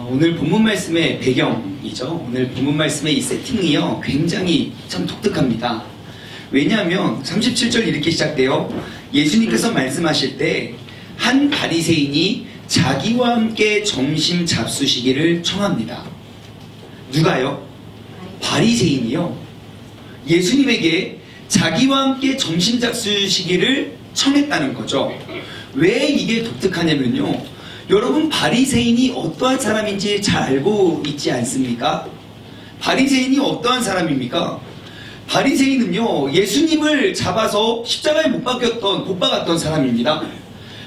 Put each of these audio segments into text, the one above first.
오늘 본문 말씀의 배경이죠. 오늘 본문 말씀의 이 세팅이요, 굉장히 참 독특합니다. 왜냐하면 37절 이렇게 시작돼요. 예수님께서 말씀하실 때 한 바리새인이 자기와 함께 점심 잡수시기를 청합니다. 누가요? 바리새인이요. 예수님에게 자기와 함께 점심 잡수시기를 청했다는 거죠. 왜 이게 독특하냐면요, 여러분, 바리새인이 어떠한 사람인지 잘 알고 있지 않습니까? 바리새인이 어떠한 사람입니까? 바리새인은요, 예수님을 잡아서 십자가에 못 박았던 사람입니다.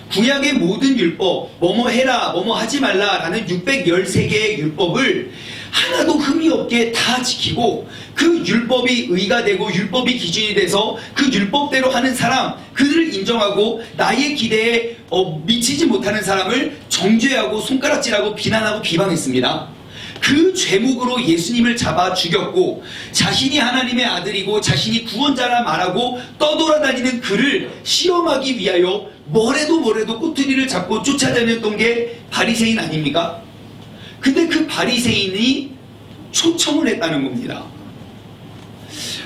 구약의 모든 율법, 뭐뭐 해라, 뭐뭐 하지 말라 라는 613개의 율법을 하나도 흠이 없게 다 지키고, 그 율법이 의가 되고 율법이 기준이 돼서 그 율법대로 하는 사람, 그들을 인정하고 나의 기대에 미치지 못하는 사람을 정죄하고 손가락질하고 비난하고 비방했습니다. 그 죄목으로 예수님을 잡아 죽였고, 자신이 하나님의 아들이고 자신이 구원자라 말하고 떠돌아다니는 그를 시험하기 위하여 뭐래도 꼬투리를 잡고 쫓아다녔던 게 바리새인 아닙니까? 근데 그 바리새인이 초청을 했다는 겁니다.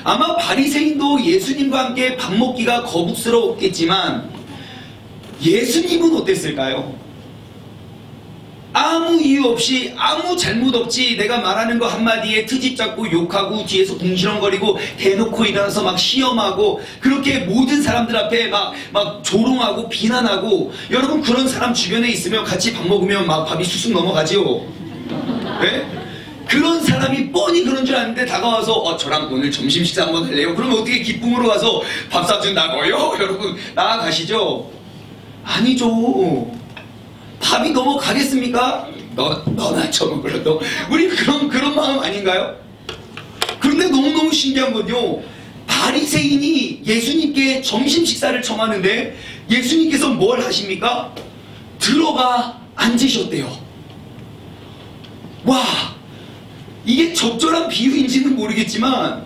아마 바리새인도 예수님과 함께 밥 먹기가 거북스러웠겠지만 예수님은 어땠을까요? 아무 이유 없이, 아무 잘못 없이 내가 말하는 거 한마디에 트집 잡고 욕하고 뒤에서 궁시렁거리고 대놓고 일어나서 막 시험하고 그렇게 모든 사람들 앞에 막 조롱하고 비난하고, 여러분 그런 사람 주변에 있으면 같이 밥 먹으면 막 밥이 쑥쑥 넘어가지요. 네? 그런 사람이 뻔히 그런 줄 아는데 다가와서 저랑 오늘 점심 식사 한번 할래요? 그러면 어떻게 기쁨으로 가서 밥 사준다고요? 여러분 나아가시죠? 아니죠. 밥이 넘어가겠습니까? 너나 처먹으라. 우리 그런 마음 아닌가요? 그런데 너무너무 신기한 건요, 바리새인이 예수님께 점심 식사를 청하는데 예수님께서 뭘 하십니까? 들어가 앉으셨대요. 와, 이게 적절한 비유인지는 모르겠지만,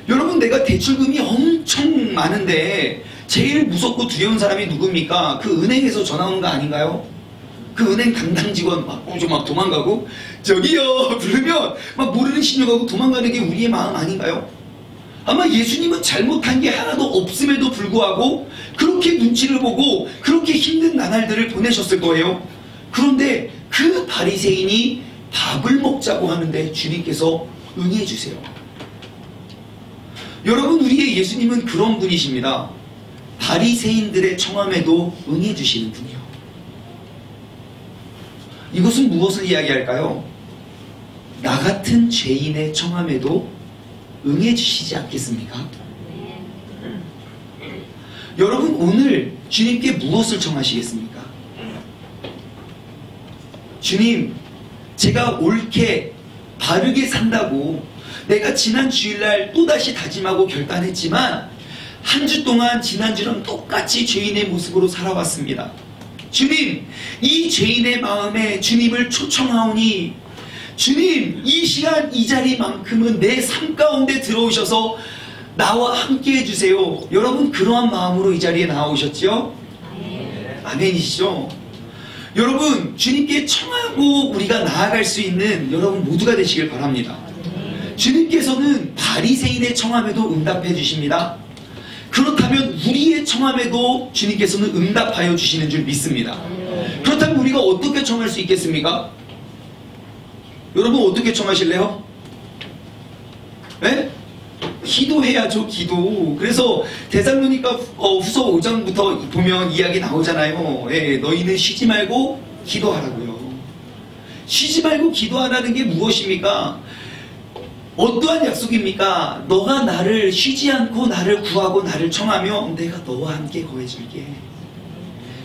여러분, 내가 대출금이 엄청 많은데 제일 무섭고 두려운 사람이 누굽니까? 그 은행에서 전화 오는 거 아닌가요? 그 은행 담당 직원 막 도망가고, 저기요 부르면 막 모르는 신용하고 도망가는 게 우리의 마음 아닌가요? 아마 예수님은 잘못한 게 하나도 없음에도 불구하고 그렇게 눈치를 보고 그렇게 힘든 나날들을 보내셨을 거예요. 그런데 그 바리새인이 밥을 먹자고 하는데 주님께서 응해주세요. 여러분, 우리의 예수님은 그런 분이십니다. 바리새인들의 청함에도 응해주시는 분이요. 이것은 무엇을 이야기할까요? 나 같은 죄인의 청함에도 응해주시지 않겠습니까? 여러분, 오늘 주님께 무엇을 청하시겠습니까? 주님, 제가 옳게 바르게 산다고 내가 지난 주일날 또다시 다짐하고 결단했지만 한 주 동안 지난주랑 똑같이 죄인의 모습으로 살아왔습니다. 주님, 이 죄인의 마음에 주님을 초청하오니 주님, 이 시간 이 자리만큼은 내 삶 가운데 들어오셔서 나와 함께 해주세요. 여러분, 그러한 마음으로 이 자리에 나오셨죠? 아멘이시죠? 여러분, 주님께 청하고 우리가 나아갈 수 있는 여러분 모두가 되시길 바랍니다. 주님께서는 바리새인의 청함에도 응답해 주십니다. 그렇다면 우리의 청함에도 주님께서는 응답하여 주시는 줄 믿습니다. 그렇다면 우리가 어떻게 청할 수 있겠습니까? 여러분, 어떻게 청하실래요? 네? 기도해야죠, 기도. 그래서 데살로니가 후서 5장부터 보면 이야기 나오잖아요. 예, 너희는 쉬지 말고 기도하라고요. 쉬지 말고 기도하라는 게 무엇입니까? 어떠한 약속입니까? 너가 나를 쉬지 않고 나를 구하고 나를 청하면 내가 너와 함께 거해줄게.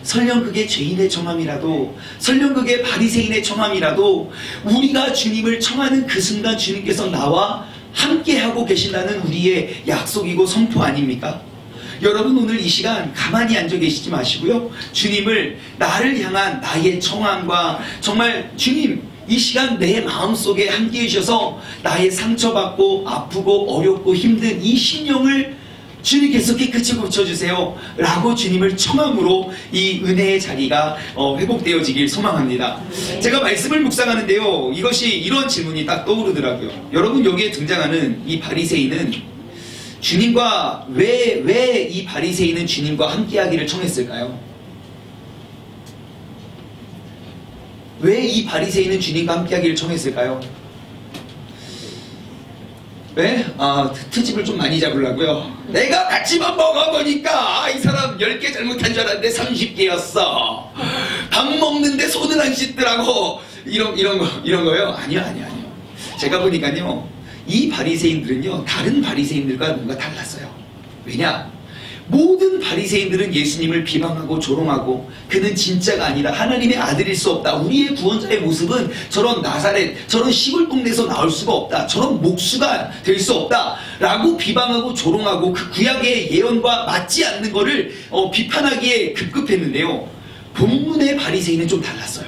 설령 그게 죄인의 청함이라도, 설령 그게 바리새인의 청함이라도 우리가 주님을 청하는 그 순간 주님께서 나와 함께하고 계신다는 우리의 약속이고 선포 아닙니까? 여러분, 오늘 이 시간 가만히 앉아 계시지 마시고요, 주님을, 나를 향한 나의 청함과 정말 주님, 이 시간 내 마음속에 함께 해주셔서 나의 상처받고 아프고 어렵고 힘든 이 심령을 주님께서 깨끗이 고쳐주세요 라고 주님을 청함으로 이 은혜의 자리가 회복되어지길 소망합니다. 제가 말씀을 묵상하는데요, 이것이 이런 질문이 딱 떠오르더라고요. 여러분, 여기에 등장하는 이 바리새인은 주님과 왜 이 바리새인은 주님과 함께하기를 청했을까요? 왜 이 바리새인은 주님과 함께하기를 청했을까요? 왜? 트집을 좀 많이 잡으려고요. 내가 같이만 먹어보니까 이 사람 10개 잘못한 줄 알았는데 30개였어. 밥 먹는데 손을 안 씻더라고. 이런 거요? 아니요. 제가 보니까요, 이 바리새인들은요, 다른 바리새인들과 뭔가 달랐어요. 왜냐? 모든 바리새인들은 예수님을 비방하고 조롱하고 그는 진짜가 아니라 하나님의 아들일 수 없다. 우리의 구원자의 모습은 저런 나사렛, 저런 시골 동네에서 나올 수가 없다. 저런 목수가 될 수 없다. 라고 비방하고 조롱하고 그 구약의 예언과 맞지 않는 것을 비판하기에 급급했는데요. 본문의 바리새인은 좀 달랐어요.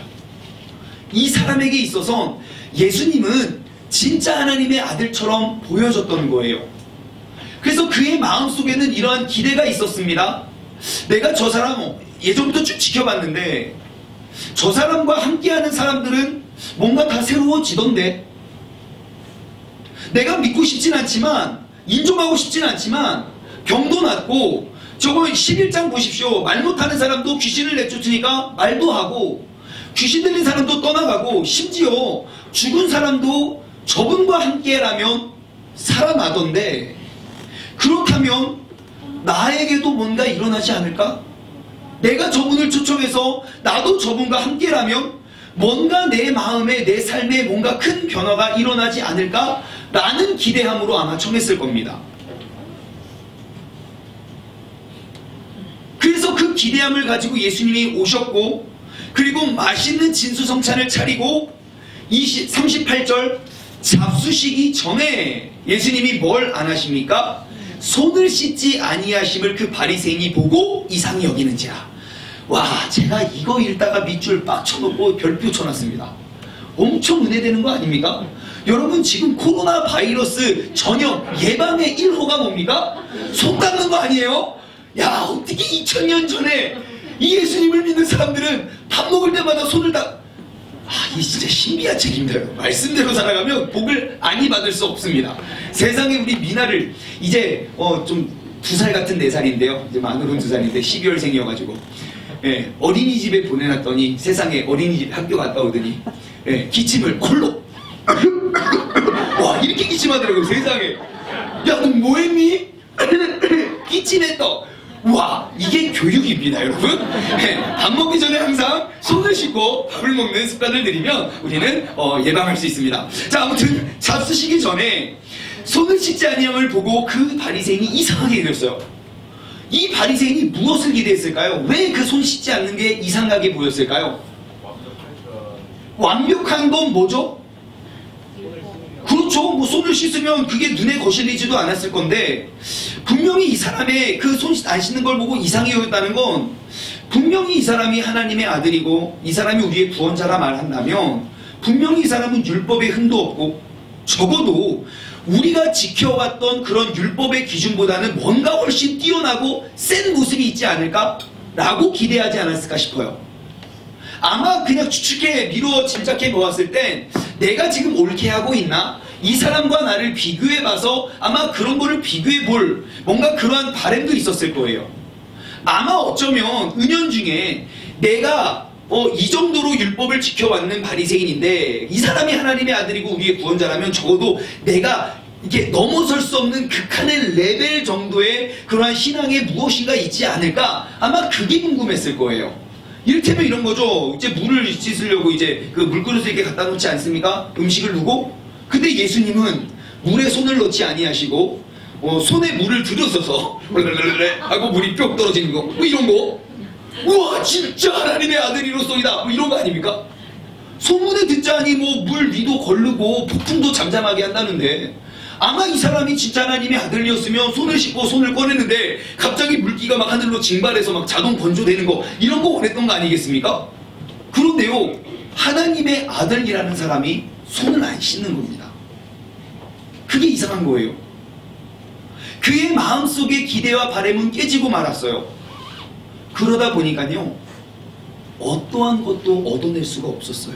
이 사람에게 있어서 예수님은 진짜 하나님의 아들처럼 보여졌던 거예요. 그래서 그의 마음속에는 이러한 기대가 있었습니다. 내가 저 사람 예전부터 쭉 지켜봤는데 저 사람과 함께하는 사람들은 뭔가 다 새로워지던데, 내가 믿고 싶진 않지만, 인정하고 싶진 않지만 병도 낫고, 저거 11장 보십시오. 말 못하는 사람도 귀신을 내쫓으니까 말도 하고, 귀신 들린 사람도 떠나가고, 심지어 죽은 사람도 저분과 함께라면 살아나던데, 그렇다면 나에게도 뭔가 일어나지 않을까? 내가 저분을 초청해서 나도 저분과 함께라면 뭔가 내 마음에, 내 삶에 뭔가 큰 변화가 일어나지 않을까? 라는 기대함으로 아마 청했을 겁니다. 그래서 그 기대함을 가지고 예수님이 오셨고, 그리고 맛있는 진수성찬을 차리고 38절 잡수시기 전에 예수님이 뭘 안 하십니까? 손을 씻지 아니하심을 그 바리새인이 보고 이상히 여기는지라. 와, 제가 이거 읽다가 밑줄 빡 쳐놓고 별표 쳐놨습니다. 엄청 은혜되는 거 아닙니까? 여러분, 지금 코로나 바이러스 전염 예방의 1호가 뭡니까? 손 닦는 거 아니에요? 야, 어떻게 2000년 전에 이 예수님을 믿는 사람들은 밥 먹을 때마다 손을 이게 진짜 신비한 책임져요. 말씀대로 살아가면 복을 아니 받을 수 없습니다. 세상에 우리 미나를 이제 좀 2살 같은 4살인데요. 이제 만으로는 2살인데 12월생이어가지고 어린이집에 보내놨더니 세상에 어린이집 학교 갔다 오더니 기침을 콜로 와, 이렇게 기침하더라고요. 세상에. 야, 너 뭐했니? 기침했어. 와, 이게 교육입니다, 여러분. 밥 먹기 전에 항상 손을 씻고 밥을 먹는 습관을 들이면 우리는 예방할 수 있습니다. 자, 아무튼 잡수시기 전에 손을 씻지 아니함을 보고 그 바리새인이 이상하게 여겼어요. 이 바리새인이 무엇을 기대했을까요? 왜 그 손 씻지 않는 게 이상하게 보였을까요? 완벽한 건 뭐죠? 그렇죠. 뭐 손을 씻으면 그게 눈에 거슬리지도 않았을 건데, 분명히 이 사람의 그 손 안 씻는 걸 보고 이상해 여겼다는 건 분명히 이 사람이 하나님의 아들이고 이 사람이 우리의 구원자라 말한다면 분명히 이 사람은 율법에 흠도 없고 적어도 우리가 지켜왔던 그런 율법의 기준보다는 뭔가 훨씬 뛰어나고 센 모습이 있지 않을까라고 기대하지 않았을까 싶어요. 아마 그냥 추측해 미루어 짐작해 보았을 땐 내가 지금 옳게 하고 있나? 이 사람과 나를 비교해봐서 아마 그런 거를 비교해볼 뭔가 그러한 바람도 있었을 거예요. 아마 어쩌면 은연중에 내가 이 정도로 율법을 지켜왔는 바리새인인데 이 사람이 하나님의 아들이고 우리의 구원자라면 적어도 내가 이게 넘어설 수 없는 극한의 레벨 정도의 그러한 신앙에 무엇인가 있지 않을까? 아마 그게 궁금했을 거예요. 이를테면 이런 거죠. 이제 물을 씻으려고 이제 그 물그릇을 이렇게 갖다 놓지 않습니까? 음식을 누고. 근데 예수님은 물에 손을 넣지 아니하시고 손에 물을 들여서서 하고 물이 뿅 떨어지는 거. 뭐 이런 거. 우와, 진짜 하나님의 아들이로소이다. 뭐 이런 거 아닙니까? 소문에 듣자니 뭐 물 위도 거르고 폭풍도 잠잠하게 한다는데 아마 이 사람이 진짜 하나님의 아들이었으면 손을 씻고 손을 꺼냈는데 갑자기 물기가 막 하늘로 징발해서 막 자동 건조되는 거 이런 거 원했던 거 아니겠습니까? 그런데요, 하나님의 아들이라는 사람이 손을 안 씻는 겁니다. 그게 이상한 거예요. 그의 마음속의 기대와 바람은 깨지고 말았어요. 그러다 보니까요, 어떠한 것도 얻어낼 수가 없었어요.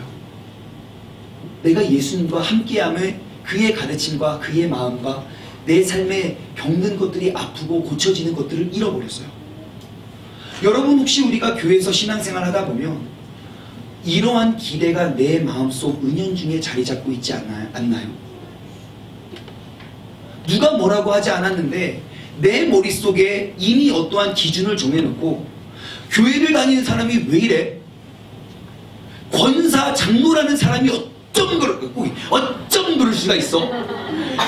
내가 예수님과 함께함을, 그의 가르침과 그의 마음과 내 삶에 겪는 것들이 아프고 고쳐지는 것들을 잃어버렸어요. 여러분, 혹시 우리가 교회에서 신앙생활 하다 보면 이러한 기대가 내 마음속 은연중에 자리 잡고 있지 않나요? 누가 뭐라고 하지 않았는데 내 머릿속에 이미 어떠한 기준을 정해놓고, 교회를 다니는 사람이 왜 이래? 권사, 장로라는 사람이 어쩜 그럴 수가 있어?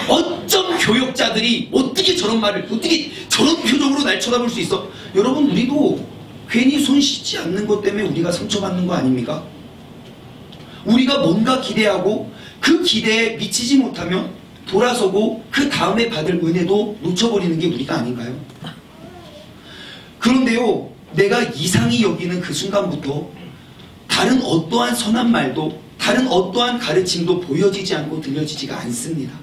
어쩜 교역자들이 어떻게 저런 말을, 어떻게 저런 표정으로 날 쳐다볼 수 있어? 여러분, 우리도 괜히 손 씻지 않는 것 때문에 우리가 상처받는 거 아닙니까? 우리가 뭔가 기대하고 그 기대에 미치지 못하면 돌아서고 그 다음에 받을 은혜도 놓쳐버리는 게 우리가 아닌가요? 그런데요, 내가 이상히 여기는 그 순간부터 다른 어떠한 선한 말도, 다른 어떠한 가르침도 보여지지 않고 들려지지가 않습니다.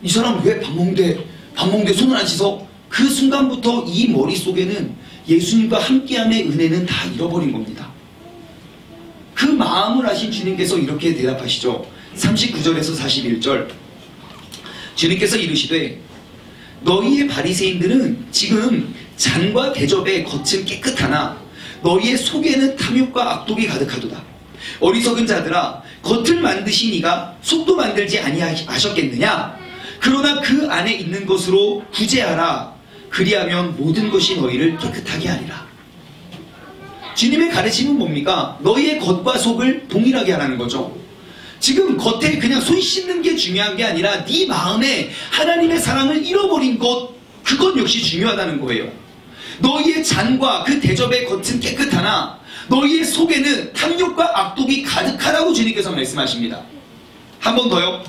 이 사람 왜 밥 먹는데 손을 안 씻어? 그 순간부터 이 머릿속에는 예수님과 함께함의 은혜는 다 잃어버린 겁니다. 그 마음을 아신 주님께서 이렇게 대답하시죠. 39절에서 41절, 주님께서 이르시되 너희의 바리새인들은 지금 잔과 대접의 겉은 깨끗하나 너희의 속에는 탐욕과 악독이 가득하도다. 어리석은 자들아, 겉을 만드시니가 속도 만들지 아니하셨겠느냐? 그러나 그 안에 있는 것으로 구제하라. 그리하면 모든 것이 너희를 깨끗하게 하리라. 주님의 가르침은 뭡니까? 너희의 겉과 속을 동일하게 하라는 거죠. 지금 겉에 그냥 손 씻는 게 중요한 게 아니라 네 마음에 하나님의 사랑을 잃어버린 것, 그것 역시 중요하다는 거예요. 너희의 잔과 그 대접의 겉은 깨끗하나 너희의 속에는 탐욕과 악독이 가득하다고 주님께서 말씀하십니다. 한 번 더요.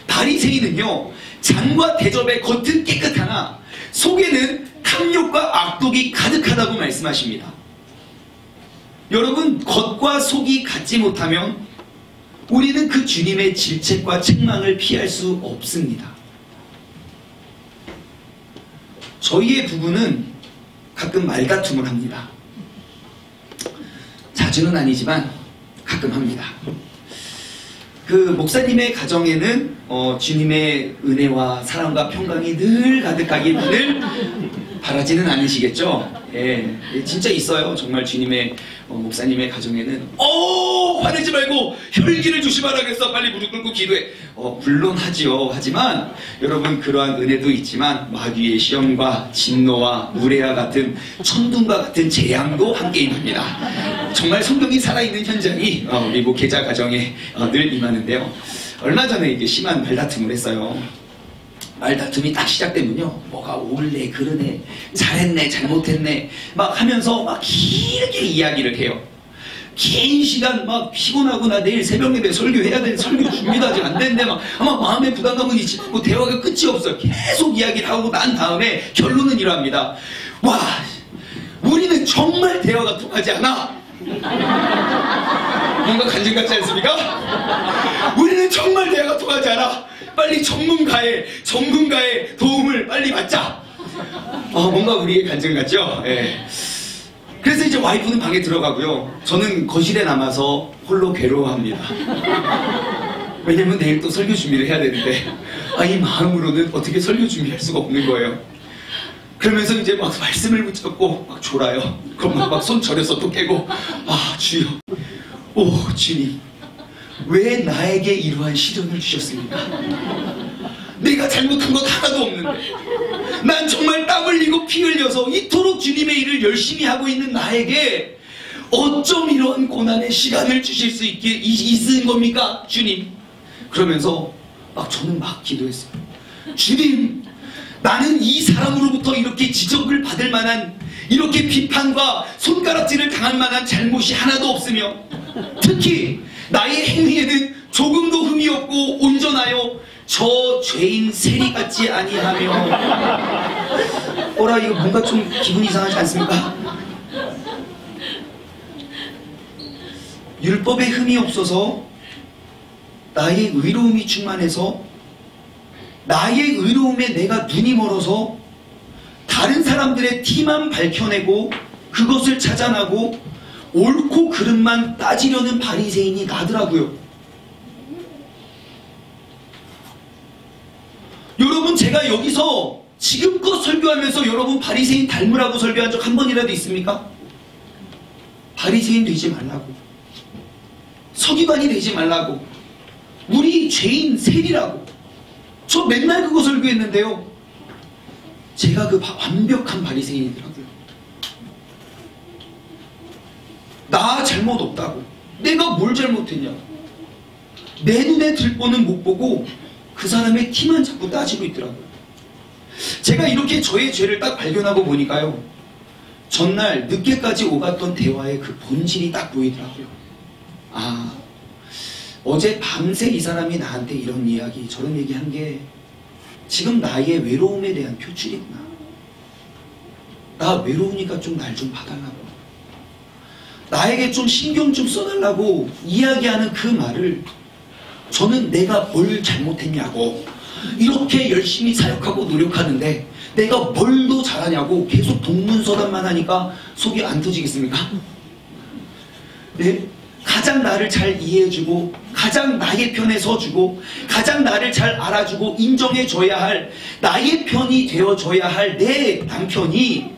바리새인은요, 잔과 대접의 겉은 깨끗하나 속에는 탐욕과 악독이 가득하다고 말씀하십니다. 여러분, 겉과 속이 같지 못하면 우리는 그 주님의 질책과 책망을 피할 수 없습니다. 저희의 부부는 가끔 말다툼을 합니다. 자주는 아니지만 가끔 합니다. 그 목사님의 가정에는 주님의 은혜와 사랑과 평강이 늘 가득하기를 바라지는 않으시겠죠? 예, 진짜 있어요. 정말 주님의 목사님의 가정에는 화내지 말고 혈기를 조심하라겠어. 빨리 무릎 꿇고 기도해. 물론 하지요. 하지만 여러분, 그러한 은혜도 있지만 마귀의 시험과 진노와 무례와 같은 천둥과 같은 재앙도 함께 임합니다. 정말 성경이 살아있는 현장이 우리 목회자 가정에 늘 임하는데요. 얼마 전에 이게 심한 말다툼을 했어요. 말다툼이 딱 시작되면요, 뭐가 옳네 그러네, 잘했네 잘못했네 막 하면서 막 길게 이야기를 해요. 긴 시간 막 피곤하고 나 내일 새벽 예배 설교해야 되는 설교 준비도 아직 안 됐는데 막 아마 마음의 부담감은 있지, 뭐 대화가 끝이 없어요. 계속 이야기를 하고 난 다음에 결론은 이러합니다. 와, 우리는 정말 대화가 통하지 않아. 뭔가 간증 같지 않습니까? 우리는 정말 대화가 통하지 않아. 빨리 전문가의 도움을 빨리 받자. 뭔가 우리의 간증 같죠? 예. 그래서 이제 와이프는 방에 들어가고요. 저는 거실에 남아서 홀로 괴로워합니다. 왜냐면 내일 또 설교 준비를 해야 되는데 이 마음으로는 어떻게 설교 준비할 수가 없는 거예요. 그러면서 이제 막 말씀을 붙잡고 막 졸아요. 그럼 막 손 저려서 또 깨고, 주여, 주님, 왜 나에게 이러한 시련을 주셨습니까? 내가 잘못한 것 하나도 없는데, 난 정말 땀 흘리고 피 흘려서 이토록 주님의 일을 열심히 하고 있는 나에게 어쩜 이런 고난의 시간을 주실 수 있는 겁니까, 주님? 그러면서 저는 막 기도했어요. 주님, 나는 이 사람으로부터 이렇게 지적을 받을 만한, 이렇게 비판과 손가락질을 당할 만한 잘못이 하나도 없으며, 특히 나의 행위에는 조금도 흠이 없고 온전하여 저 죄인 세리 같지 아니하며. 이거 뭔가 좀 기분 이상하지 않습니까? 율법에 흠이 없어서 나의 의로움이 충만해서 나의 의로움에 내가 눈이 멀어서 다른 사람들의 티만 밝혀내고 그것을 찾아나고 옳고 그름만 따지려는 바리새인이 나더라고요. 여러분, 제가 여기서 지금껏 설교하면서 여러분 바리새인 닮으라고 설교한 적 한 번이라도 있습니까? 바리새인 되지 말라고, 서기관이 되지 말라고, 우리 죄인 세리라고, 저 맨날 그거 설교했는데요. 제가 그 완벽한 바리새인이더라고요. 나 잘못 없다고, 내가 뭘 잘못했냐고, 내 눈에 들보는 못 보고 그 사람의 티만 자꾸 따지고 있더라고요. 제가 이렇게 저의 죄를 딱 발견하고 보니까요, 전날 늦게까지 오갔던 대화의 그 본질이 딱 보이더라고요. 아, 어제 밤새 이 사람이 나한테 이런 이야기 저런 얘기한 게 지금 나의 외로움에 대한 표출이구나. 나 외로우니까 좀 날 좀 봐달라고, 나에게 좀 신경 좀 써달라고 이야기하는 그 말을 저는 내가 뭘 잘못했냐고, 이렇게 열심히 사역하고 노력하는데 내가 뭘 더 잘하냐고 계속 동문서답만 하니까 속이 안 터지겠습니까? 네? 가장 나를 잘 이해해주고, 가장 나의 편에 서주고, 가장 나를 잘 알아주고 인정해줘야 할, 나의 편이 되어줘야 할 내 남편이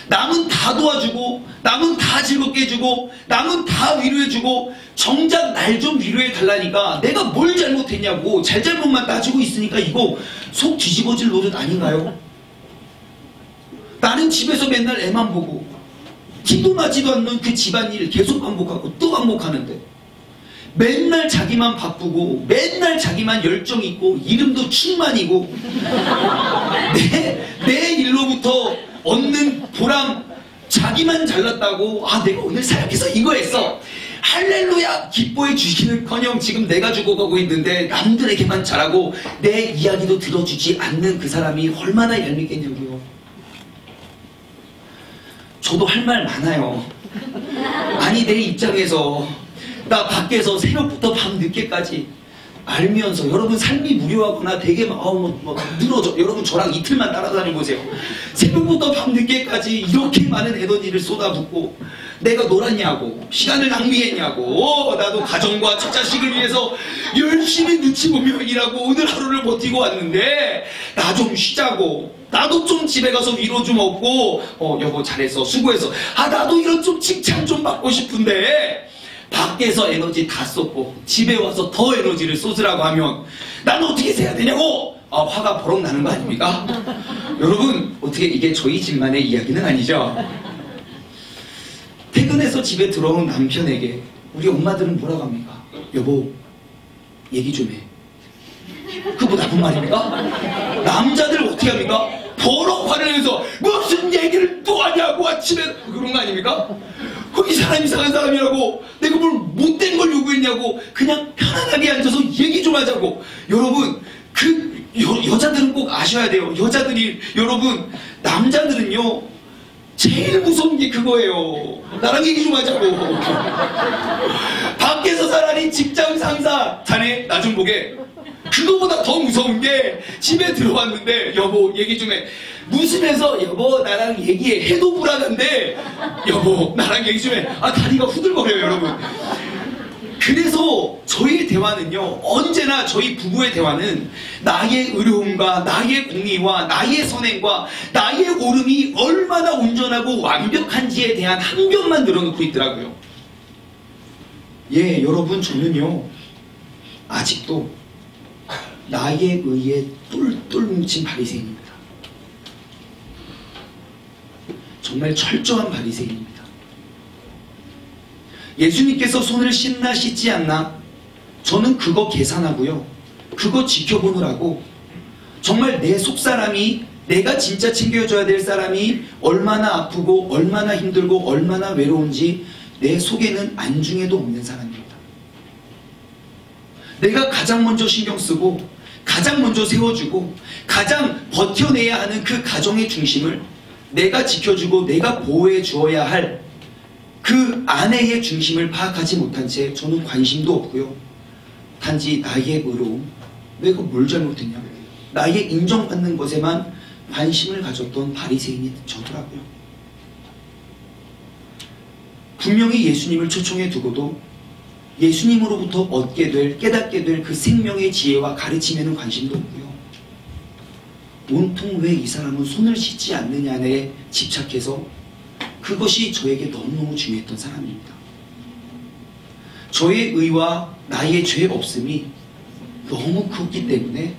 남은 다 도와주고, 남은 다 즐겁게 해주고, 남은 다 위로해주고, 정작 날 좀 위로해달라니까 내가 뭘 잘못했냐고 잘잘못만 따지고 있으니까 이거 속 뒤집어질 노릇 아닌가요? 나는 집에서 맨날 애만 보고 티도 나지도 않는 그 집안일 계속 반복하고 또 반복하는데, 맨날 자기만 바쁘고 맨날 자기만 열정 있고 이름도 충만이고 내 일로부터 얻는 보람, 자기만 잘났다고, 아 내가 오늘 사역해서 이거 했어, 할렐루야 기뻐해 주시는커녕 지금 내가 죽어가고 있는데 남들에게만 잘하고 내 이야기도 들어주지 않는 그 사람이 얼마나 얄밉겠냐고요. 저도 할 말 많아요. 아니, 내 입장에서 나 밖에서 새벽부터 밤 늦게까지 알면서, 여러분 삶이 무료하거나 되게 늘어져. 여러분 저랑 이틀만 따라다녀 보세요. 새벽부터 밤 늦게까지 이렇게 많은 에너지를 쏟아붓고 내가 놀았냐고, 시간을 낭비했냐고, 나도 가정과 첫 자식을 위해서 열심히 눈치 보며 일하고 오늘 하루를 버티고 왔는데 나 좀 쉬자고, 나도 좀 집에 가서 위로 좀 얻고, 여보 잘했어, 수고했어, 아 나도 이런 좀 칭찬 좀 받고 싶은데 밖에서 에너지 다 쏟고 집에 와서 더 에너지를 쏟으라고 하면 나는 어떻게 해야 되냐고, 화가 버럭 나는 거 아닙니까? 여러분, 어떻게 이게 저희 집만의 이야기는 아니죠? 퇴근해서 집에 들어온 남편에게 우리 엄마들은 뭐라고 합니까? 여보 얘기 좀 해. 그거 뭐 나쁜 말입니까? 남자들 어떻게 합니까? 버럭 화를 내서 무슨 얘기를 또 하냐고 아침에, 그런 거 아닙니까? 이 사람 이상한 사람이라고, 내가 뭘 못된 걸 요구했냐고, 그냥 편안하게 앉아서 얘기 좀 하자고. 여러분, 그 여자들은 꼭 아셔야 돼요. 여자들이, 여러분, 남자들은요 제일 무서운 게 그거예요. 나랑 얘기 좀 하자고. 밖에서 차라리 직장 상사, 자네 나 좀 보게, 그거보다 더 무서운 게 집에 들어왔는데 여보 얘기 좀 해. 웃으면서 여보 나랑 얘기해 해도 불안한데 여보 나랑 얘기 좀 해. 아 다리가 후들거려요 여러분. 그래서 저희의 대화는요, 언제나 저희 부부의 대화는 나의 의로움과 나의 공의와 나의 선행과 나의 옳음이 얼마나 온전하고 완벽한지에 대한 항변만 늘어놓고 있더라고요. 예, 여러분, 저는요 아직도 나의 의에 똘똘 뭉친 바리새인입니다. 정말 철저한 바리새인입니다. 예수님께서 손을 씻나 씻지 않나, 저는 그거 계산하고요, 그거 지켜보느라고 정말 내 속사람이, 내가 진짜 챙겨줘야 될 사람이 얼마나 아프고 얼마나 힘들고 얼마나 외로운지 내 속에는 안중에도 없는 사람입니다. 내가 가장 먼저 신경 쓰고 가장 먼저 세워주고 가장 버텨내야 하는 그 가정의 중심을 내가 지켜주고 내가 보호해 주어야 할 그 아내의 중심을 파악하지 못한 채 저는 관심도 없고요, 단지 나의 의로움, 내가 뭘 잘못했냐, 나의 인정받는 것에만 관심을 가졌던 바리새인이 저더라고요. 분명히 예수님을 초청해 두고도 예수님으로부터 얻게 될, 깨닫게 될 그 생명의 지혜와 가르침에는 관심도 없고요. 온통 왜 이 사람은 손을 씻지 않느냐에 집착해서 그것이 저에게 너무너무 중요했던 사람입니다. 저의 의와 나의 죄 없음이 너무 컸기 때문에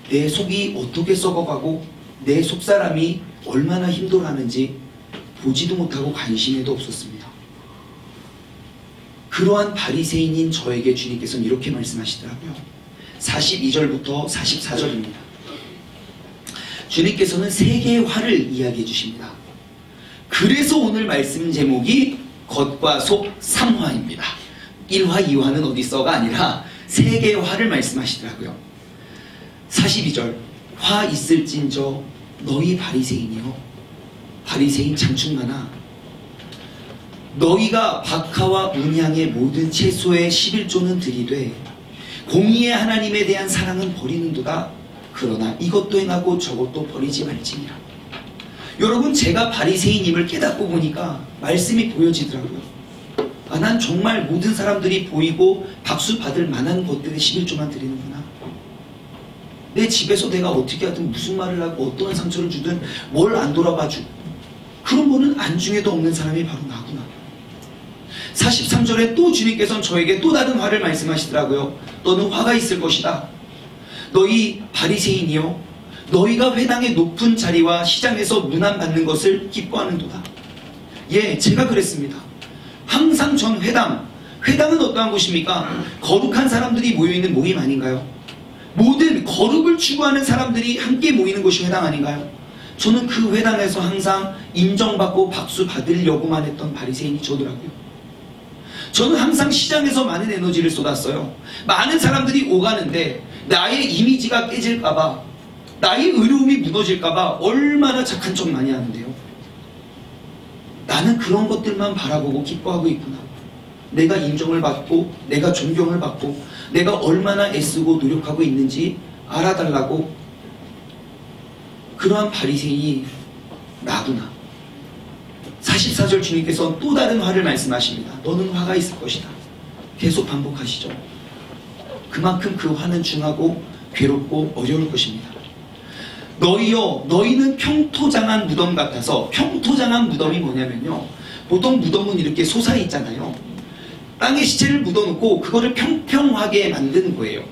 내 속이 어떻게 썩어가고 내 속사람이 얼마나 힘들어하는지 보지도 못하고 관심에도 없었습니다. 그러한 바리새인인 저에게 주님께서는 이렇게 말씀하시더라고요. 42절부터 44절입니다. 주님께서는 세 개의 화를 이야기해 주십니다. 그래서 오늘 말씀 제목이 겉과 속 3화입니다. 1화, 2화는 어디 있어가 아니라 세 개의 화를 말씀하시더라고요. 42절 화 있을진저 너희 바리새인이여 바리새인 장충만아 너희가 박하와 문향의 모든 채소의 11조는 들이되 공의의 하나님에 대한 사랑은 버리는도다. 그러나 이것도 행하고 저것도 버리지 말지니라. 여러분 제가 바리새인임을 깨닫고 보니까 말씀이 보여지더라고요. 난 정말 모든 사람들이 보이고 박수 받을 만한 것들의 11조만 드리는구나. 내 집에서 내가 어떻게 하든 무슨 말을 하고 어떠한 상처를 주든 뭘 안 돌아봐주고 그런 거는 안중에도 없는 사람이 바로 나구나. 43절에 또 주님께서는 저에게 또 다른 화를 말씀하시더라고요. 너는 화가 있을 것이다. 너희 바리새인이여 너희가 회당의 높은 자리와 시장에서 문안받는 것을 기뻐하는도다. 예, 제가 그랬습니다. 항상 전 회당은 어떠한 곳입니까? 거룩한 사람들이 모여있는 모임 아닌가요? 모든 거룩을 추구하는 사람들이 함께 모이는 곳이 회당 아닌가요? 저는 그 회당에서 항상 인정받고 박수 받으려고만 했던 바리새인이 저더라고요. 저는 항상 시장에서 많은 에너지를 쏟았어요. 많은 사람들이 오가는데 나의 이미지가 깨질까봐, 나의 의로움이 무너질까봐 얼마나 착한 척 많이 하는데요. 나는 그런 것들만 바라보고 기뻐하고 있구나. 내가 인정을 받고 내가 존경을 받고 내가 얼마나 애쓰고 노력하고 있는지 알아달라고. 그러한 바리새인이 나구나. 44절 주님께서 또 다른 화를 말씀하십니다. 너는 화가 있을 것이다. 계속 반복하시죠. 그만큼 그 화는 중하고 괴롭고 어려울 것입니다. 너희여 너희는 평토장한 무덤 같아서. 평토장한 무덤이 뭐냐면요, 보통 무덤은 이렇게 솟아 있잖아요. 땅에 시체를 묻어놓고 그거를 평평하게 만드는 거예요.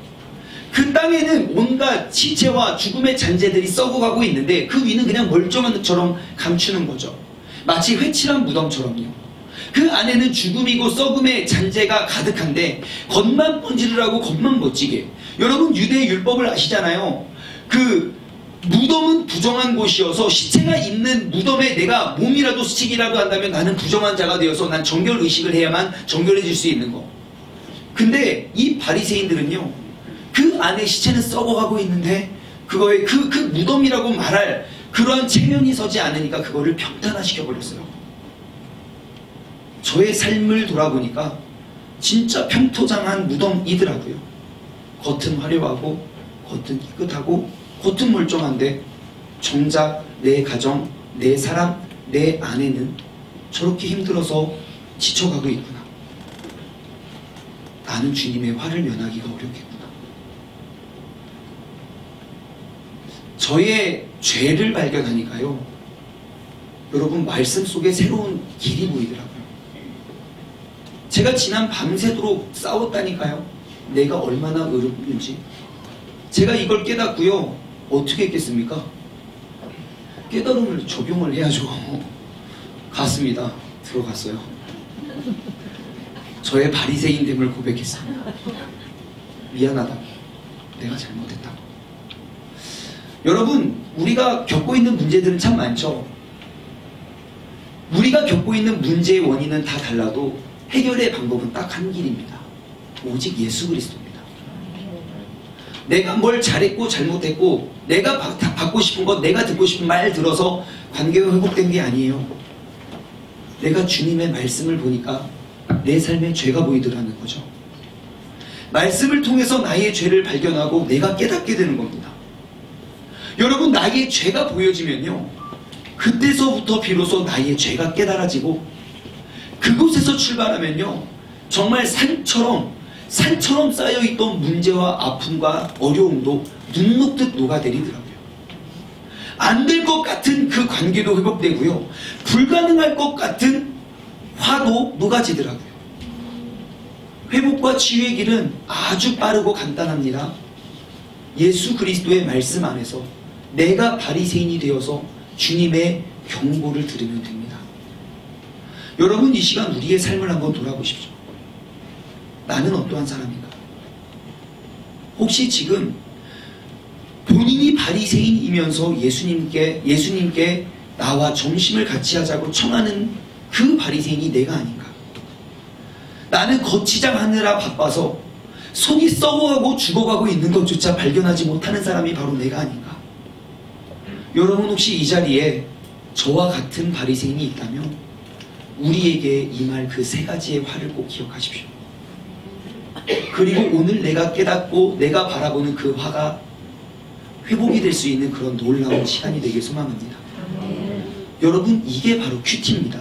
그 땅에는 온갖 시체와 죽음의 잔재들이 썩어가고 있는데 그 위는 그냥 멀쩡한 것처럼 감추는 거죠. 마치 회칠한 무덤처럼요. 그 안에는 죽음이고 썩음의 잔재가 가득한데 겉만 번지르라고 겉만 멋지게. 여러분 유대 율법을 아시잖아요. 그 무덤은 부정한 곳이어서 시체가 있는 무덤에 내가 몸이라도 스치기라도 한다면 나는 부정한 자가 되어서 난 정결의식을 해야만 정결해질 수 있는 거. 근데 이 바리새인들은요, 그 안에 시체는 썩어가고 있는데 그거에 그 무덤이라고 말할 그러한 체면이 서지 않으니까 그거를 평탄화시켜버렸어요. 저의 삶을 돌아보니까 진짜 평토장한 무덤이더라고요. 겉은 화려하고 겉은 깨끗하고 겉은 멀쩡한데 정작 내 가정, 내 사람, 내 아내는 저렇게 힘들어서 지쳐가고 있구나. 나는 주님의 화를 면하기가 어렵겠구나. 저의 죄를 발견하니까요, 여러분 말씀 속에 새로운 길이 보이더라고요. 제가 지난 밤새도록 싸웠다니까요. 내가 얼마나 의롭는지. 제가 이걸 깨닫고요, 어떻게 했겠습니까? 깨달음을 적용을 해야죠. 갔습니다. 들어갔어요. 저의 바리새인됨을 고백했습니다. 미안하다. 내가 잘못했다. 여러분, 우리가 겪고 있는 문제들은 참 많죠. 우리가 겪고 있는 문제의 원인은 다 달라도 해결의 방법은 딱 한 길입니다. 오직 예수 그리스도입니다. 내가 뭘 잘했고 잘못했고 내가 받고 싶은 것, 내가 듣고 싶은 말 들어서 관계가 회복된 게 아니에요. 내가 주님의 말씀을 보니까 내 삶에 죄가 보이더라는 거죠. 말씀을 통해서 나의 죄를 발견하고 내가 깨닫게 되는 겁니다. 여러분, 나의 죄가 보여지면요, 그때서부터 비로소 나의 죄가 깨달아지고, 그곳에서 출발하면요, 정말 산처럼 쌓여있던 문제와 아픔과 어려움도 눈 녹듯 녹아내리더라고요. 안 될 것 같은 그 관계도 회복되고요, 불가능할 것 같은 화도 녹아지더라고요. 회복과 치유의 길은 아주 빠르고 간단합니다. 예수 그리스도의 말씀 안에서 내가 바리새인이 되어서 주님의 경고를 들으면 됩니다. 여러분, 이 시간 우리의 삶을 한번 돌아보십시오. 나는 어떠한 사람인가? 혹시 지금 본인이 바리새인이면서 예수님께 나와 점심을 같이 하자고 청하는 그 바리새인이 내가 아닌가? 나는 거치장하느라 바빠서 속이 썩어가고 죽어가고 있는 것조차 발견하지 못하는 사람이 바로 내가 아닌가? 여러분, 혹시 이 자리에 저와 같은 바리새인이 있다면 우리에게 임할 그 세 가지의 화를 꼭 기억하십시오. 그리고 오늘 내가 깨닫고 내가 바라보는 그 화가 회복이 될 수 있는 그런 놀라운 시간이 되길 소망합니다. 여러분, 이게 바로 큐티입니다.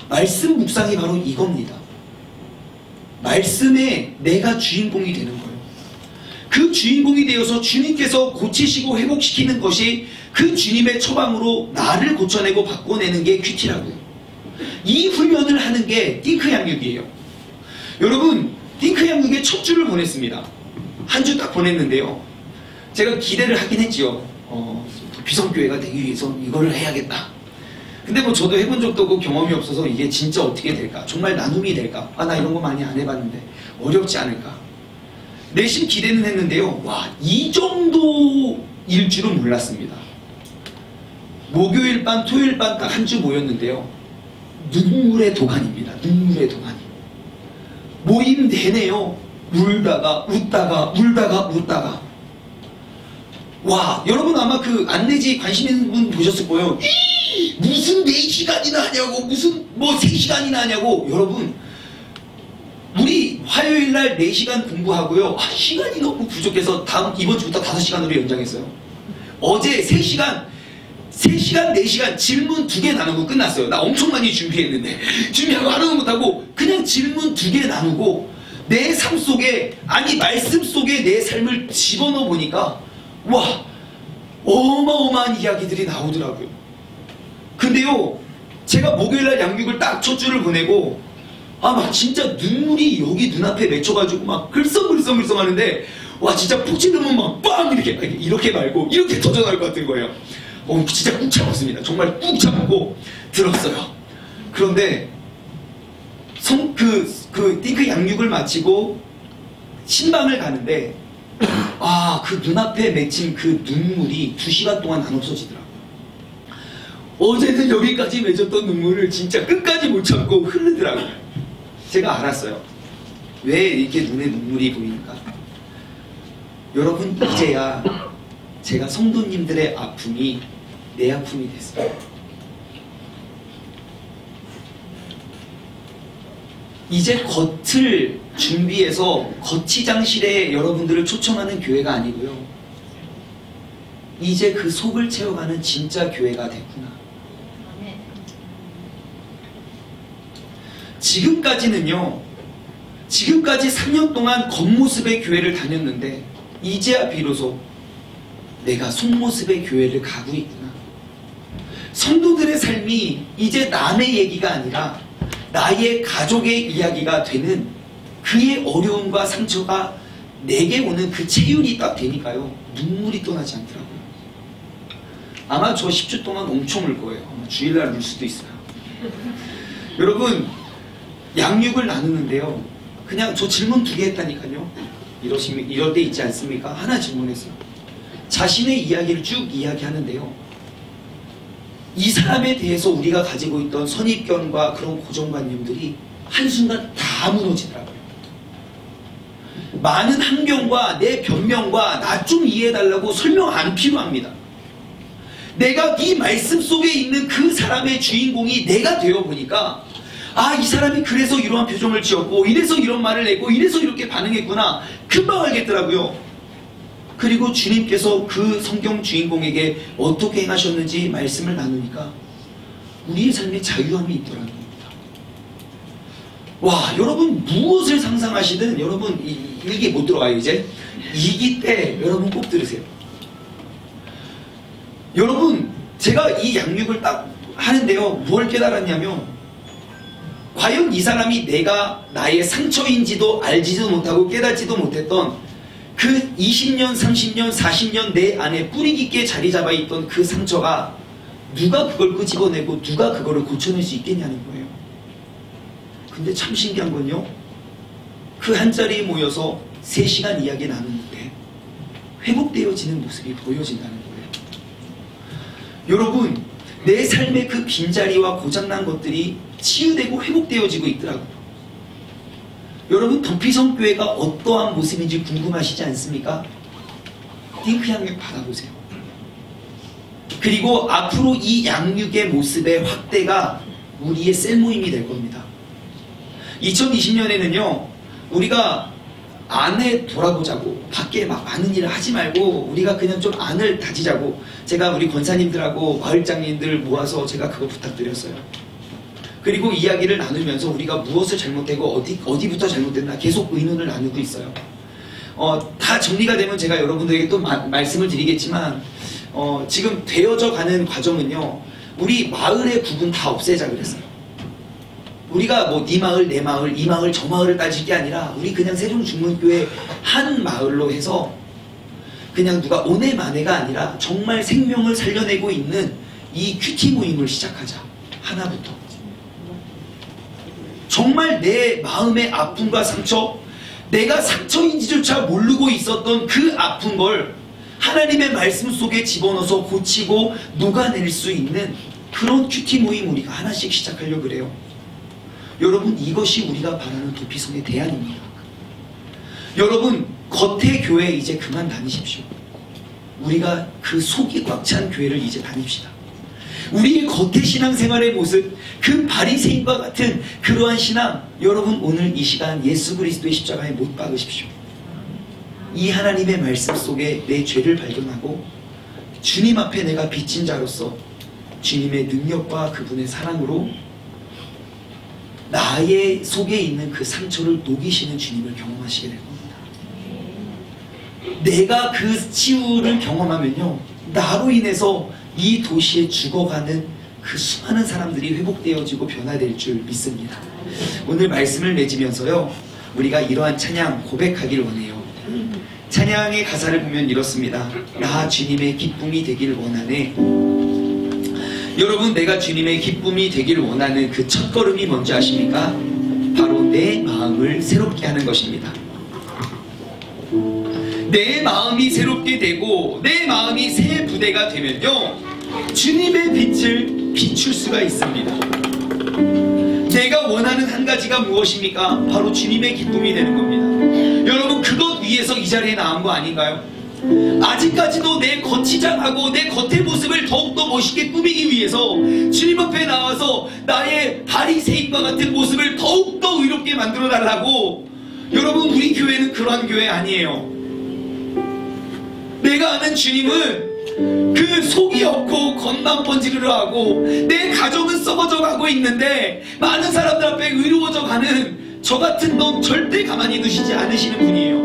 말씀 묵상이 바로 이겁니다. 말씀에 내가 주인공이 되는 거예요. 그 주인공이 되어서 주님께서 고치시고 회복시키는 것이 그 주님의 처방으로 나를 고쳐내고 바꿔내는 게 큐티라고요. 이 훈련을 하는 게 띵크 양육이에요. 여러분, 띵크 양육의 첫 주를 보냈습니다. 한 주 딱 보냈는데요, 제가 기대를 하긴 했지요. 비성교회가 되기 위해서 이걸 해야겠다. 근데 뭐 저도 해본 적도 없고 경험이 없어서 이게 진짜 어떻게 될까? 정말 나눔이 될까? 나 이런 거 많이 안 해봤는데 어렵지 않을까? 내심 기대는 했는데요, 와, 이 정도일 줄은 몰랐습니다. 목요일 밤, 토요일 밤 딱 한 주 모였는데요, 눈물의 도가니입니다. 눈물의 도가니. 모임 내내요, 울다가 웃다가. 와, 여러분 아마 그 안내지 관심 있는 분 보셨을 거예요. 무슨 4시간이나 하냐고, 무슨 뭐 3시간이나 하냐고. 여러분, 우리 화요일날 4시간 공부하고요, 시간이 너무 부족해서 이번 주부터 5시간으로 연장했어요. 어제 3시간 4시간 질문 2개 나누고 끝났어요. 나 엄청 많이 준비했는데 준비하고 하나도 못하고 그냥 질문 2개 나누고 내 삶 속에, 아니 말씀 속에 내 삶을 집어넣어 보니까 와, 어마어마한 이야기들이 나오더라고요. 근데요, 제가 목요일날 양육을 딱 첫 주를 보내고 막 진짜 눈물이 여기 눈앞에 맺혀가지고 막 글썽글썽 하는데, 와, 진짜 푹 찌르면 막 빵 이렇게 말고 이렇게 터져나올 것 같은 거예요. 진짜 꾹 참았습니다. 정말 꾹 참고 들었어요. 그런데 그 띵크 양육을 마치고 신방을 가는데, 그 눈앞에 맺힌 그 눈물이 2시간 동안 안 없어지더라고요. 어제는 여기까지 맺었던 눈물을 진짜 끝까지 못 참고 흐르더라고요. 제가 알았어요. 왜 이렇게 눈에 눈물이 보이는가? 여러분, 이제야 제가 성도님들의 아픔이 내 아픔이 됐어요. 이제 겉을 준비해서 거치장실에 여러분들을 초청하는 교회가 아니고요, 이제 그 속을 채워가는 진짜 교회가 됐구나. 지금까지 3년 동안 겉모습의 교회를 다녔는데 이제야 비로소 내가 속모습의 교회를 가고 있구나. 성도들의 삶이 이제 남의 얘기가 아니라 나의 가족의 이야기가 되는, 그의 어려움과 상처가 내게 오는 그 체율이 딱 되니까요, 눈물이 떠나지 않더라고요. 아마 저 10주 동안 엄청 울 거예요. 아마 주일날 울 수도 있어요. 여러분, 양육을 나누는데요, 그냥 저 질문 2개 했다니까요. 이럴 때 있지 않습니까? 하나 질문했어요. 자신의 이야기를 쭉 이야기하는데요, 이 사람에 대해서 우리가 가지고 있던 선입견과 그런 고정관념들이 한순간 다 무너지더라고요. 많은 항변과 내 변명과 나 좀 이해해달라고 설명 안 필요합니다. 내가 이 말씀 속에 있는 그 사람의 주인공이 내가 되어보니까, 이 사람이 그래서 이러한 표정을 지었고, 이래서 이런 말을 했고, 이래서 이렇게 반응했구나, 금방 알겠더라고요. 그리고 주님께서 그 성경 주인공에게 어떻게 행하셨는지 말씀을 나누니까 우리의 삶에 자유함이 있더라는 겁니다. 와, 여러분 무엇을 상상하시든 여러분 일기 못 들어가요. 이제 2기 때 여러분 꼭 들으세요. 여러분 제가 이 양육을 딱 하는데요, 뭘 깨달았냐면 과연 이 사람이 내가 나의 상처인지도 알지도 못하고 깨닫지도 못했던 그 20년, 30년, 40년 내 안에 뿌리 깊게 자리 잡아 있던 그 상처가 누가 그걸 끄집어내고 누가 그거를 고쳐낼 수 있겠냐는 거예요. 근데 참 신기한 건요, 그 한 자리에 모여서 3시간 이야기 나누는데 회복되어지는 모습이 보여진다는 거예요. 여러분, 내 삶의 그 빈자리와 고장난 것들이 치유되고 회복되어지고 있더라고요. 여러분, 덤피성교회가 어떠한 모습인지 궁금하시지 않습니까? 띵크 양육 받아보세요. 그리고 앞으로 이 양육의 모습의 확대가 우리의 셀 모임이 될 겁니다. 2020년에는요 우리가 안에 돌아보자고, 밖에 막 많은 일을 하지 말고 우리가 그냥 좀 안을 다지자고, 제가 우리 권사님들하고 마을장님들 모아서 제가 그거 부탁드렸어요. 그리고 이야기를 나누면서 우리가 무엇을 잘못되고 어디부터 잘못됐나 계속 의논을 나누고 있어요. 다 정리가 되면 제가 여러분들에게 또 말씀을 드리겠지만 지금 되어져 가는 과정은요, 우리 마을의 구분 다 없애자 그랬어요. 우리가 뭐 네 마을 내 마을 이 마을 저 마을을 따질 게 아니라 우리 그냥 세종중문교회 한 마을로 해서 그냥 누가 오네 마네가 아니라 정말 생명을 살려내고 있는 이 큐티 모임을 시작하자. 하나부터. 정말 내 마음의 아픔과 상처, 내가 상처인지조차 모르고 있었던 그 아픈 걸 하나님의 말씀 속에 집어넣어서 고치고 녹아낼 수 있는 그런 큐티 모임 우리가 하나씩 시작하려고 그래요. 여러분, 이것이 우리가 바라는 도피성의 대안입니다. 여러분, 겉의 교회 이제 그만 다니십시오. 우리가 그 속이 꽉 찬 교회를 이제 다닙시다. 우리의 겉의 신앙생활의 모습, 그 바리새인과 같은 그러한 신앙, 여러분 오늘 이 시간 예수 그리스도의 십자가에 못 박으십시오. 이 하나님의 말씀 속에 내 죄를 발견하고 주님 앞에 내가 빚진 자로서 주님의 능력과 그분의 사랑으로 나의 속에 있는 그 상처를 녹이시는 주님을 경험하시게 될 겁니다. 내가 그 치유를 경험하면요, 나로 인해서 이 도시에 죽어가는 그 수많은 사람들이 회복되어지고 변화될 줄 믿습니다. 오늘 말씀을 맺으면서요, 우리가 이러한 찬양 고백하길 원해요. 찬양의 가사를 보면 이렇습니다. 나 주님의 기쁨이 되길 원하네. 여러분, 내가 주님의 기쁨이 되길 원하는 그 첫걸음이 뭔지 아십니까? 바로 내 마음을 새롭게 하는 것입니다. 내 마음이 새롭게 되고 내 마음이 새 부대가 되면요, 주님의 빛을 비출 수가 있습니다. 내가 원하는 한 가지가 무엇입니까? 바로 주님의 기쁨이 되는 겁니다. 여러분, 그것 위해서 이 자리에 나온 거 아닌가요? 아직까지도 내 겉치장하고 내 겉의 모습을 더욱더 멋있게 꾸미기 위해서 주님 앞에 나와서 나의 바리새인과 같은 모습을 더욱더 의롭게 만들어 달라고. 여러분, 우리 교회는 그러한 교회 아니에요. 내가 아는 주님은 그 속이 없고 겉만 번지르르 하고 내 가족은 썩어져 가고 있는데 많은 사람들 앞에 의로워져 가는 저 같은 놈 절대 가만히 두시지 않으시는 분이에요.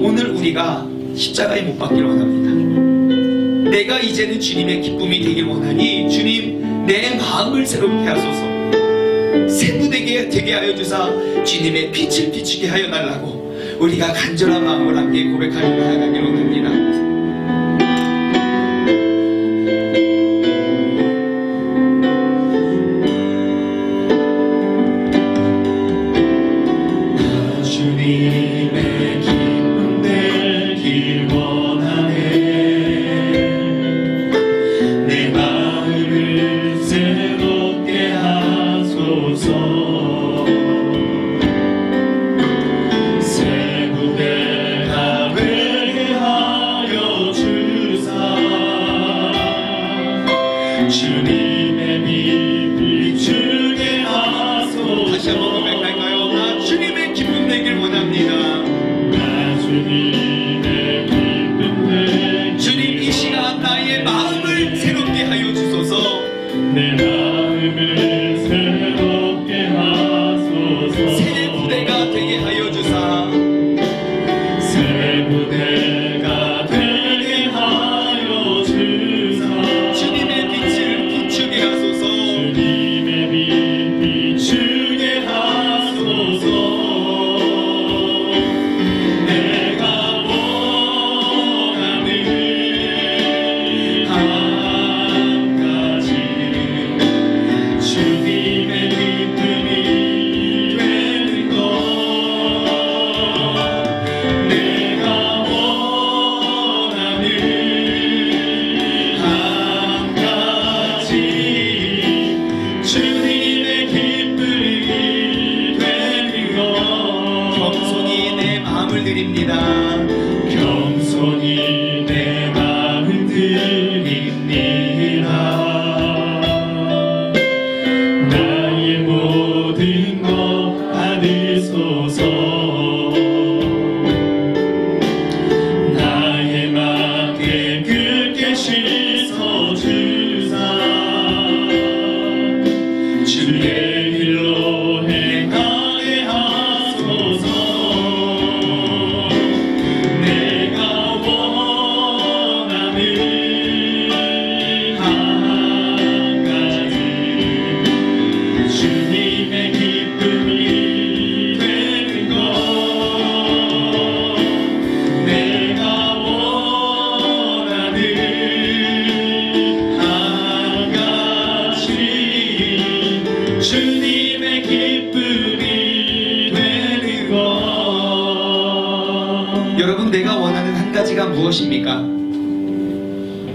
오늘 우리가 십자가에 못 박기를 원합니다. 내가 이제는 주님의 기쁨이 되길 원하니 주님, 내 마음을 새롭게 하소서. 새부되게 되게 하여 주사 주님의 빛을 비추게 하여 달라고 우리가 간절한 마음을 함께 고백하며 나아가기를 원합니다. 다시 한번 고백할까요? 나 주님의 기쁨 되길 원합니다. 마음을 드립니다. 겸손히 내 마음을 드립니다. 나의 모든 것 받으소서. 나의 맘 깨끗게 씻어주사. 주의 길로 행하게 하소서. 내가 원하는 한 가지 주님의 기쁨이 되는 것. 내가 원하는 한 가지 주님의 기쁨이 되는 것. 여러분, 내가 원하는 한 가지가 무엇입니까?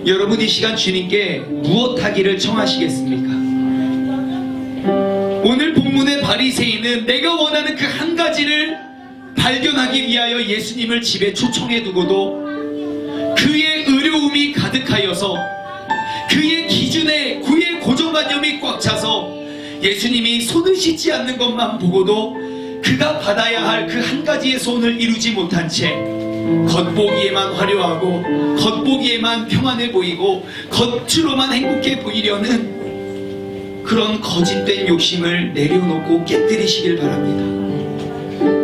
여러분, 이 시간 주님께 무엇 하기를 청하시겠습니까? 오늘 본문의 바리새인은 내가 원하는 그 한 가지를 발견하기 위하여 예수님을 집에 초청해 두고도 그의 의로움이 가득하여서 그의 기준에 그의 고정관념이 꽉 차서 예수님이 손을 씻지 않는 것만 보고도 그가 받아야 할 그 한 가지의 소원을 이루지 못한 채 겉보기에만 화려하고 겉보기에만 평안해 보이고 겉으로만 행복해 보이려는 그런 거짓된 욕심을 내려놓고 깨뜨리시길 바랍니다.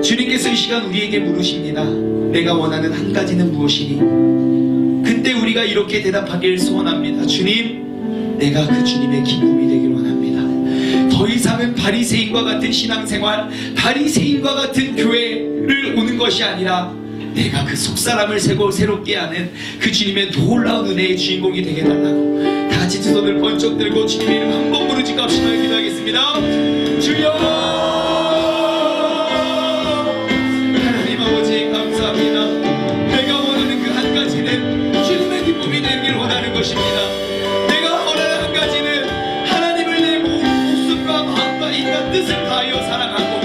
주님께서 이 시간 우리에게 물으십니다. 내가 원하는 한 가지는 무엇이니? 그때 우리가 이렇게 대답하길 소원합니다. 주님, 내가 그 주님의 기쁨이 되길 원합니다. 더 이상은 바리새인과 같은 신앙생활, 바리새인과 같은 교회를 오는 것이 아니라 내가 그 속사람을 새롭게 하는 그 주님의 놀라운 은혜의 주인공이 되게 해달라고 다 같이 두 손을 번쩍 들고 주님의 이름 한 번 부르짖고 합심하여 기도하겠습니다. 주여, 하나님 아버지 감사합니다. 내가 원하는 그 한 가지는 주님의 기쁨이 되길 원하는 것입니다. 내가 원하는 한 가지는 하나님을 내 목숨과 마음과 인간 뜻을 다하여 사랑하고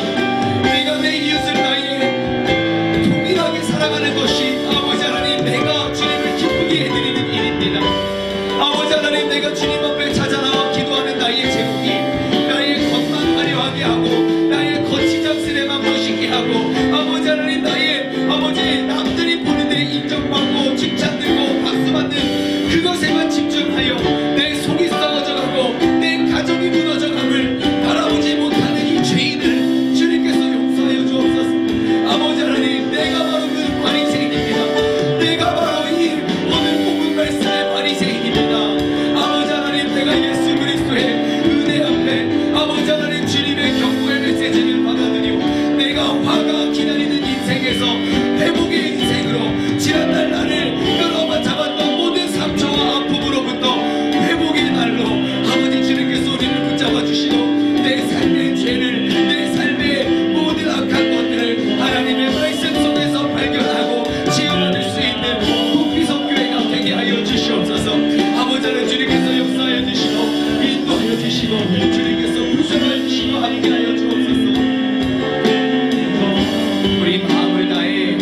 내가 내 이웃을 나의 동일하게 사랑하는 것이 아버지 하나님, 내가 주님을 기쁘게 해드리는 일입니다. 아버지 하나님, 내가 주님 앞에 찾아나와 기도하는 나의 제목이 나의 겉만 화려하게 하고 나의 겉이 장스레만 멋있게 하고 아버지 하나님, 나의 아버지 남들이 보는 데 인정받고 칭찬되고 박수받는 그것에만 집중하여 내 속이 썩어져가고 내 가정이 무너져감을 바라보지 못하는 이 죄인을 주님께서 용서하여 주옵소서. 아버지 하나님, 내가 바로 그 바리새인입니다. 내가 바로 이 오늘 본문 말씀의 바리새인입니다. 아버지 하나님, 내가 예수 그리스도의 은혜 앞에 아버지 하나님 주님의 경고의 메시지를 받아들이고 내가 화가 기다리는 인생에서 회복의 인생으로 지난날 나를 끌어마 잡았던 모든 상처와 아픔으로부터 회복의 날로 아버지 주님께서 우리를 붙잡아 주시고 내 삶의 죄를 내 삶의 모든 악한 것들을 하나님의 말씀 속에서 발견하고 지어낼 수 있는 국비성 교회가 되게 하여 주시옵소서. 아버지 하나님, 주님께서 역사하여 주시고 인도하여 주시고 주님께서 부서하여 주시고 함께하여 주옵소서. 우리 마음을 다해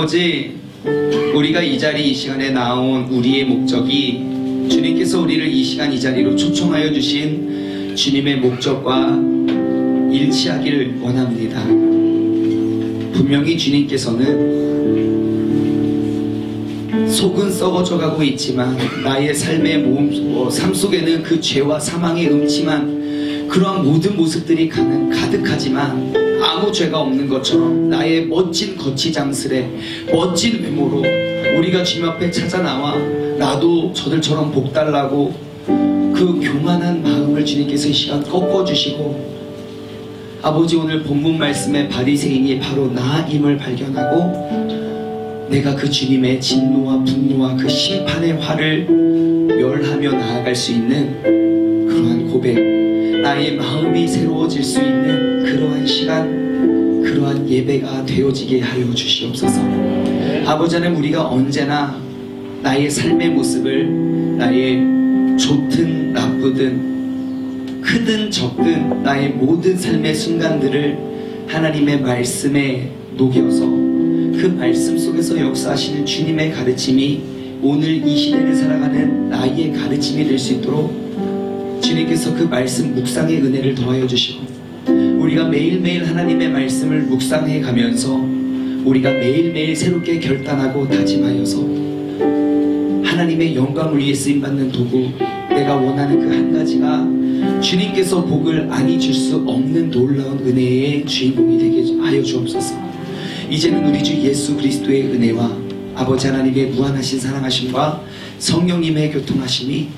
아버지, 우리가 이 자리 이 시간에 나온 우리의 목적이 주님께서 우리를 이 시간 이 자리로 초청하여 주신 주님의 목적과 일치하기를 원합니다. 분명히 주님께서는 속은 썩어져 가고 있지만 나의 삶의 삶 속에는 그 죄와 사망의 음침한 그러한 모든 모습들이 가득하지만 아무 죄가 없는 것처럼 나의 멋진 거치장스레 멋진 외모로 우리가 주님 앞에 찾아 나와 나도 저들처럼 복달라고 그 교만한 마음을 주님께서 이 시간 꺾어주시고, 아버지, 오늘 본문 말씀의 바리새인이 바로 나임을 발견하고 내가 그 주님의 진노와 분노와 그 심판의 화를 멸하며 나아갈 수 있는 그러한 고백, 나의 마음이 새로워질 수 있는 그러한 시간, 그러한 예배가 되어지게 하여 주시옵소서. 아버지 하나님, 우리가 언제나 나의 삶의 모습을 나의 좋든 나쁘든 크든 적든 나의 모든 삶의 순간들을 하나님의 말씀에 녹여서 그 말씀 속에서 역사하시는 주님의 가르침이 오늘 이 시대를 살아가는 나의 가르침이 될 수 있도록 주님께서 그 말씀 묵상의 은혜를 더하여 주시고, 우리가 매일매일 하나님의 말씀을 묵상해 가면서 우리가 매일매일 새롭게 결단하고 다짐하여서 하나님의 영광을 위해 쓰임받는 도구, 내가 원하는 그 한 가지가 주님께서 복을 아니 줄 수 없는 놀라운 은혜의 주인공이 되게 하여 주옵소서. 이제는 우리 주 예수 그리스도의 은혜와 아버지 하나님의 무한하신 사랑하심과 성령님의 교통하심이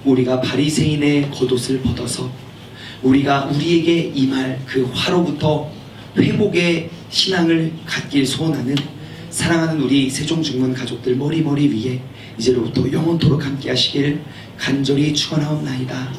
우리가 바리새인의 겉옷을 벗어서 우리가 우리에게 임할 그 화로부터 회복의 신앙을 갖길 소원하는 사랑하는 우리 세종중문 가족들 머리머리 위에 이제로부터 영원토록 함께 하시길 간절히 축원하옵나이다.